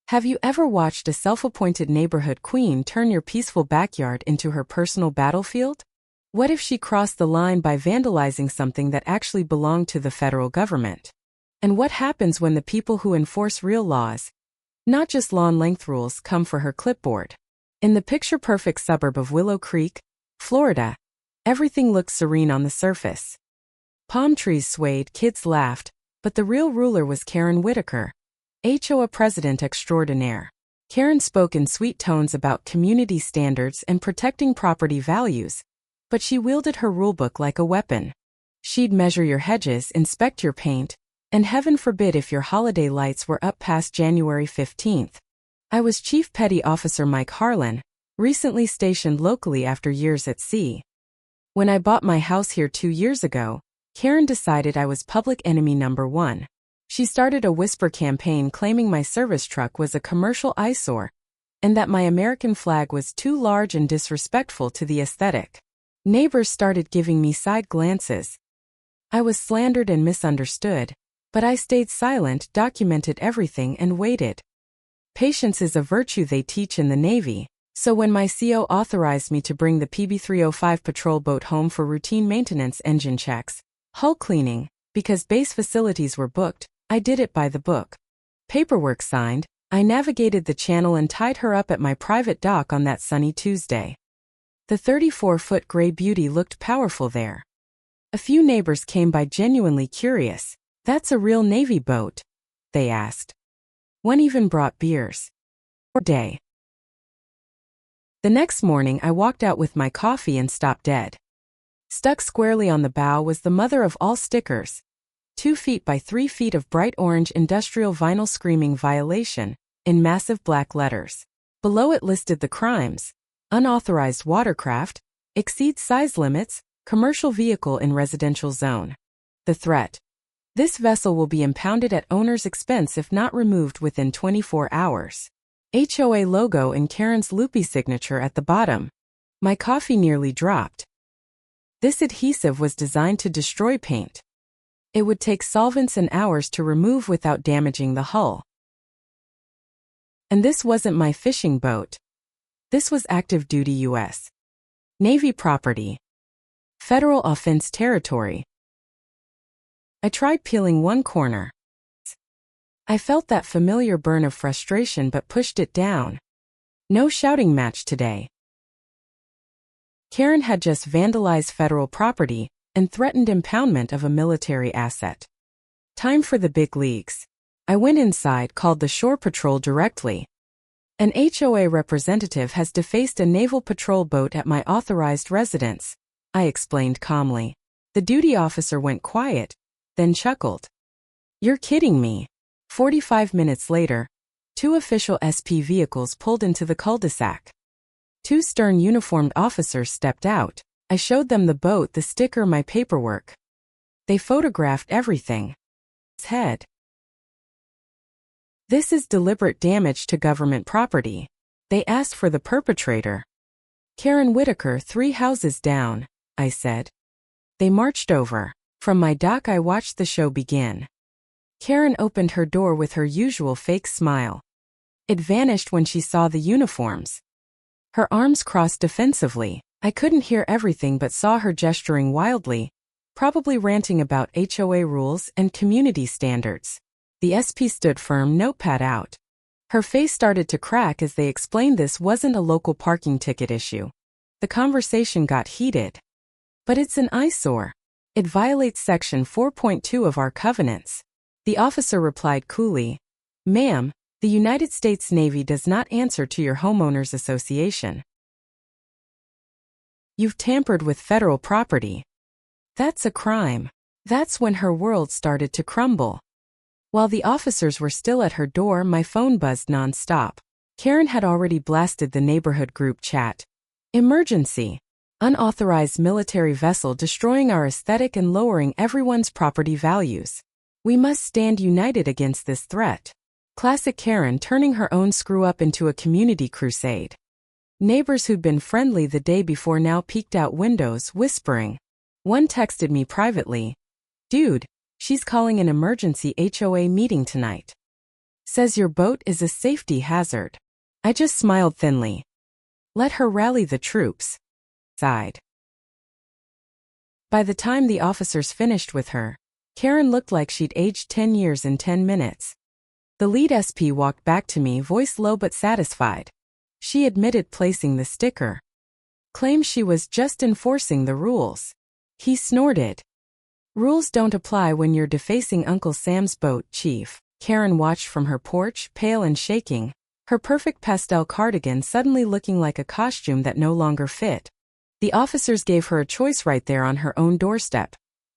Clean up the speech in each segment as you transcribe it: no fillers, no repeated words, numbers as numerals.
Have you ever watched a self-appointed neighborhood queen turn your peaceful backyard into her personal battlefield? What if she crossed the line by vandalizing something that actually belonged to the federal government? And what happens when the people who enforce real laws, not just lawn-length rules, come for her clipboard? In the picture-perfect suburb of Willow Creek, Florida, everything looked serene on the surface. Palm trees swayed, kids laughed, but the real ruler was Karen Whitaker, HOA president extraordinaire. Karen spoke in sweet tones about community standards and protecting property values, but she wielded her rulebook like a weapon. She'd measure your hedges, inspect your paint, and heaven forbid if your holiday lights were up past January 15th. I was Chief Petty Officer Mike Harlan, recently stationed locally after years at sea. When I bought my house here 2 years ago, Karen decided I was public enemy number 1. She started a whisper campaign claiming my service truck was a commercial eyesore, and that my American flag was too large and disrespectful to the aesthetic. Neighbors started giving me side glances. I was slandered and misunderstood, but I stayed silent, documented everything, and waited. Patience is a virtue they teach in the Navy, so when my CO authorized me to bring the PB-305 patrol boat home for routine maintenance, engine checks, hull cleaning, because base facilities were booked, I did it by the book. Paperwork signed, I navigated the channel and tied her up at my private dock on that sunny Tuesday. The 34-foot gray beauty looked powerful there. A few neighbors came by genuinely curious. "That's a real Navy boat?" they asked. One even brought beers. Day. The next morning I walked out with my coffee and stopped dead. Stuck squarely on the bow was the mother of all stickers. 2 feet by 3 feet of bright orange industrial vinyl screaming "violation" in massive black letters. Below it listed the crimes: unauthorized watercraft, exceeds size limits, commercial vehicle in residential zone. The threat: this vessel will be impounded at owner's expense if not removed within 24 hours. HOA logo and Karen's loopy signature at the bottom. My coffee nearly dropped. This adhesive was designed to destroy paint. It would take solvents and hours to remove without damaging the hull. And this wasn't my fishing boat. This was active duty U.S. Navy property. Federal offense territory. I tried peeling one corner. I felt that familiar burn of frustration but pushed it down. No shouting match today. Karen had just vandalized federal property and threatened impoundment of a military asset. Time for the big leagues. I went inside, called the Shore Patrol directly. An HOA representative has defaced a naval patrol boat at my authorized residence, I explained calmly. The duty officer went quiet, then chuckled. "You're kidding me." 45 minutes later, 2 official SP vehicles pulled into the cul-de-sac. 2 stern uniformed officers stepped out. I showed them the boat, the sticker, my paperwork. They photographed everything. Its head. "This is deliberate damage to government property." They asked for the perpetrator. "Karen Whitaker, 3 houses down," I said. They marched over. From my dock I watched the show begin. Karen opened her door with her usual fake smile. It vanished when she saw the uniforms. Her arms crossed defensively. I couldn't hear everything but saw her gesturing wildly, probably ranting about HOA rules and community standards. The SP stood firm, notepad out. Her face started to crack as they explained this wasn't a local parking ticket issue. The conversation got heated. "But it's an eyesore. It violates Section 4.2 of our covenants." The officer replied coolly, "Ma'am, the United States Navy does not answer to your homeowners association. You've tampered with federal property. That's a crime." That's when her world started to crumble. While the officers were still at her door, my phone buzzed non-stop. Karen had already blasted the neighborhood group chat. "Emergency. Unauthorized military vessel destroying our aesthetic and lowering everyone's property values. We must stand united against this threat." Classic Karen turning her own screw-up into a community crusade. Neighbors who'd been friendly the day before now peeked out windows, whispering. One texted me privately, "Dude, she's calling an emergency HOA meeting tonight." Says your boat is a safety hazard. I just smiled thinly. Let her rally the troops. Sighed. By the time the officers finished with her, Karen looked like she'd aged 10 years in 10 minutes. The lead SP walked back to me, voice low but satisfied. She admitted placing the sticker. Claimed she was just enforcing the rules. He snorted. Rules don't apply when you're defacing Uncle Sam's boat, Chief. Karen watched from her porch, pale and shaking, her perfect pastel cardigan suddenly looking like a costume that no longer fit. The officers gave her a choice right there on her own doorstep.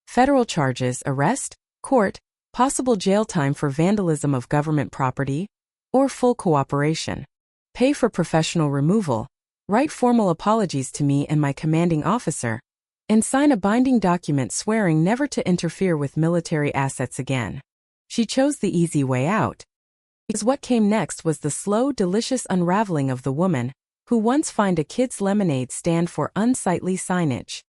Federal charges, arrest, court, possible jail time for vandalism of government property, or full cooperation. Pay for professional removal, write formal apologies to me and my commanding officer, and sign a binding document swearing never to interfere with military assets again. She chose the easy way out, because what came next was the slow, delicious unraveling of the woman who once fined a kid's lemonade stand for unsightly signage.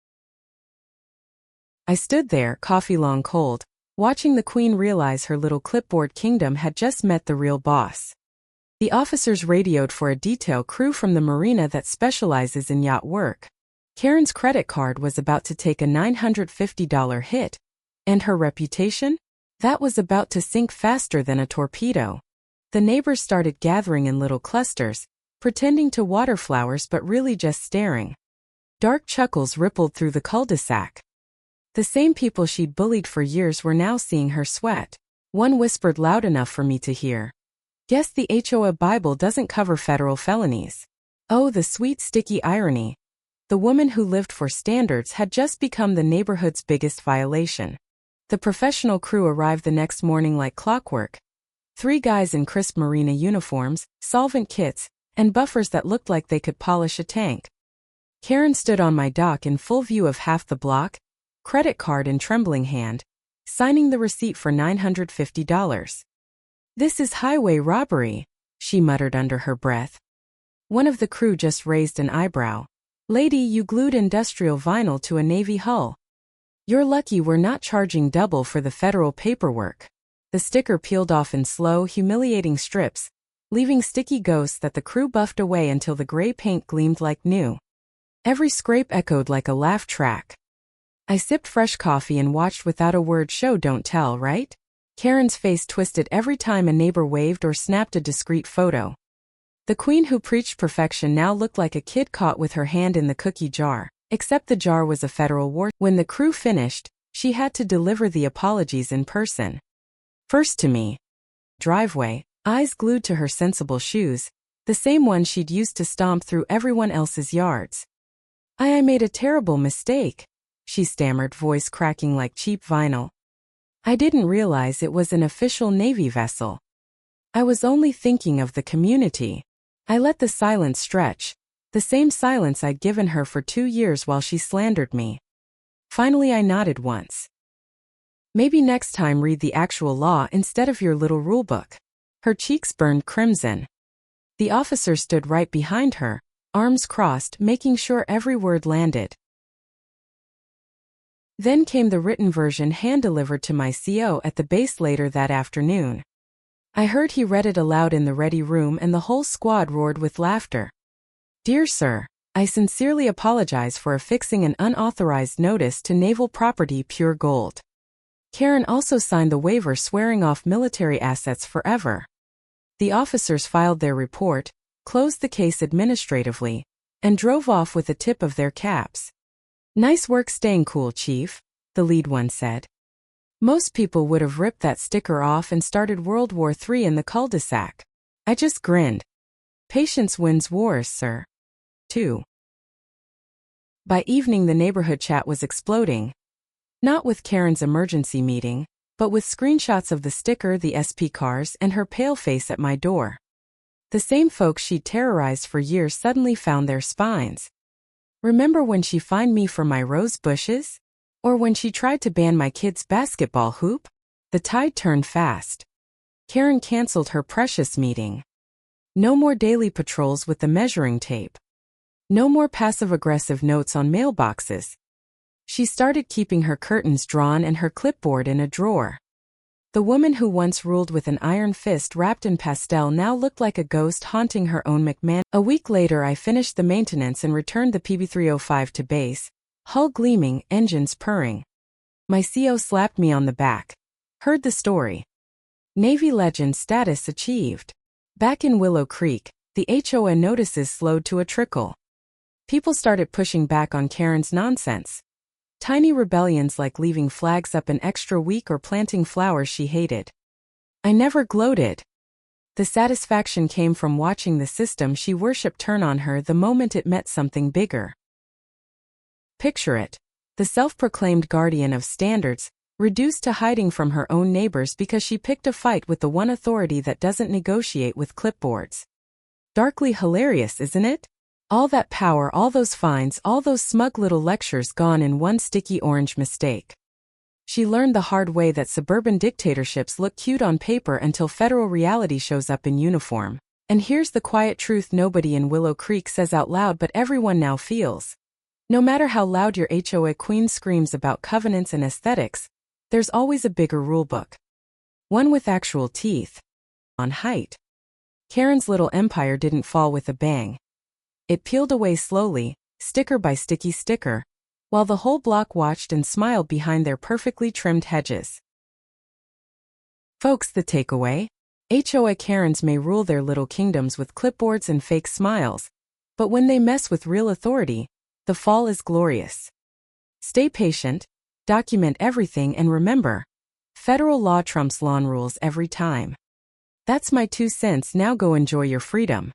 I stood there, coffee long cold, watching the Queen realize her little clipboard kingdom had just met the real boss. The officers radioed for a detail crew from the marina that specializes in yacht work. Karen's credit card was about to take a $950 hit, and her reputation? That was about to sink faster than a torpedo. The neighbors started gathering in little clusters, pretending to water flowers but really just staring. Dark chuckles rippled through the cul-de-sac. The same people she'd bullied for years were now seeing her sweat. One whispered loud enough for me to hear. Guess the HOA Bible doesn't cover federal felonies. Oh, the sweet sticky irony. The woman who lived for standards had just become the neighborhood's biggest violation. The professional crew arrived the next morning like clockwork. 3 guys in crisp marina uniforms, solvent kits, and buffers that looked like they could polish a tank. Karen stood on my dock in full view of half the block, credit card in trembling hand, signing the receipt for $950. This is highway robbery, she muttered under her breath. One of the crew just raised an eyebrow. Lady, you glued industrial vinyl to a Navy hull. You're lucky we're not charging double for the federal paperwork. The sticker peeled off in slow, humiliating strips, leaving sticky ghosts that the crew buffed away until the gray paint gleamed like new. Every scrape echoed like a laugh track. I sipped fresh coffee and watched without a word. Show don't tell, right? Karen's face twisted every time a neighbor waved or snapped a discreet photo. The Queen who preached perfection now looked like a kid caught with her hand in the cookie jar, except the jar was a federal war. When the crew finished, she had to deliver the apologies in person. First to me. Driveway, eyes glued to her sensible shoes, the same ones she'd used to stomp through everyone else's yards. I made a terrible mistake, she stammered, voice cracking like cheap vinyl. I didn't realize it was an official Navy vessel. I was only thinking of the community. I let the silence stretch, the same silence I'd given her for 2 years while she slandered me. Finally I nodded once. Maybe next time read the actual law instead of your little rulebook. Her cheeks burned crimson. The officer stood right behind her, arms crossed, making sure every word landed. Then came the written version hand-delivered to my CO at the base later that afternoon. I heard he read it aloud in the ready room and the whole squad roared with laughter. Dear Sir, I sincerely apologize for affixing an unauthorized notice to naval property pure gold. Karen also signed the waiver swearing off military assets forever. The officers filed their report, closed the case administratively, and drove off with a tip of their caps. Nice work staying cool, Chief, the lead one said. Most people would have ripped that sticker off and started World War III in the cul-de-sac. I just grinned. Patience wins wars, sir. 2. By evening the neighborhood chat was exploding. Not with Karen's emergency meeting, but with screenshots of the sticker, the SP cars, and her pale face at my door. The same folks she'd terrorized for years suddenly found their spines. Remember when she fined me for my rose bushes? Or when she tried to ban my kid's basketball hoop? The tide turned fast. Karen canceled her precious meeting. No more daily patrols with the measuring tape. No more passive-aggressive notes on mailboxes. She started keeping her curtains drawn and her clipboard in a drawer. The woman who once ruled with an iron fist wrapped in pastel now looked like a ghost haunting her own McMahon. A week later I finished the maintenance and returned the PB305 to base, hull gleaming, engines purring. My CO slapped me on the back. Heard the story. Navy legend status achieved. Back in Willow Creek, the HOA notices slowed to a trickle. People started pushing back on Karen's nonsense. Tiny rebellions like leaving flags up an extra week or planting flowers she hated. I never gloated. The satisfaction came from watching the system she worshipped turn on her the moment it met something bigger. Picture it. The self-proclaimed guardian of standards, reduced to hiding from her own neighbors because she picked a fight with the one authority that doesn't negotiate with clipboards. Darkly hilarious, isn't it? All that power, all those fines, all those smug little lectures gone in one sticky orange mistake. She learned the hard way that suburban dictatorships look cute on paper until federal reality shows up in uniform. And here's the quiet truth nobody in Willow Creek says out loud but everyone now feels. No matter how loud your HOA queen screams about covenants and aesthetics, there's always a bigger rulebook. One with actual teeth. On height. Karen's little empire didn't fall with a bang. It peeled away slowly, sticker by sticky sticker, while the whole block watched and smiled behind their perfectly trimmed hedges. Folks, the takeaway? HOA Karens may rule their little kingdoms with clipboards and fake smiles, but when they mess with real authority, the fall is glorious. Stay patient, document everything, and remember, federal law trumps lawn rules every time. That's my 2 cents. Now go enjoy your freedom.